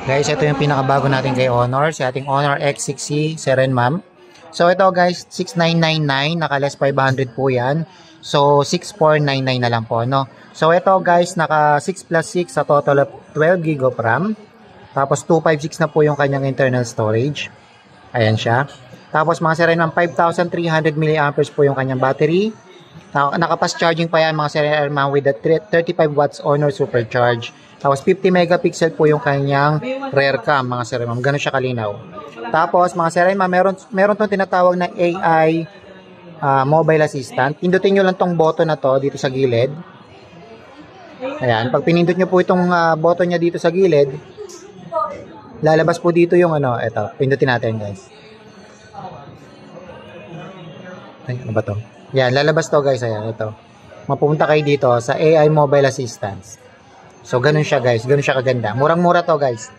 Guys, ito yung pinakabago natin kay Honor, si ating Honor X6C Seren Ma'am. So ito guys, 6999, naka less 500 po yan. So 6499 na lang po, no? So ito guys, naka 6 plus 6 sa total of 12 GB of RAM. Tapos 256 na po yung kanyang internal storage. Ayan siya. Tapos mga Seren Ma'am, 5300 mAh po yung kanyang battery. Naka-fast charging pa yan mga Seren Ma'am with the 35 watts Honor Supercharge. Tapos 50 megapixel po yung kanyang rear cam mga Seren Ma'am. Ganun siya kalinaw. Tapos mga Seren Ma'am, meron tong tinatawag na AI mobile assistant. Pindutin nyo lang tong button na to dito sa gilid. Ayan. Pag pinindot nyo po itong button nya dito sa gilid, lalabas po dito yung ito. Pindutin natin guys. Ay, ano ba to? Yan, lalabas to guys. Ayan, ito. Mapupunta kayo dito sa AI mobile assistance. So, ganun siya guys. Ganun siya kaganda. Murang-mura to guys.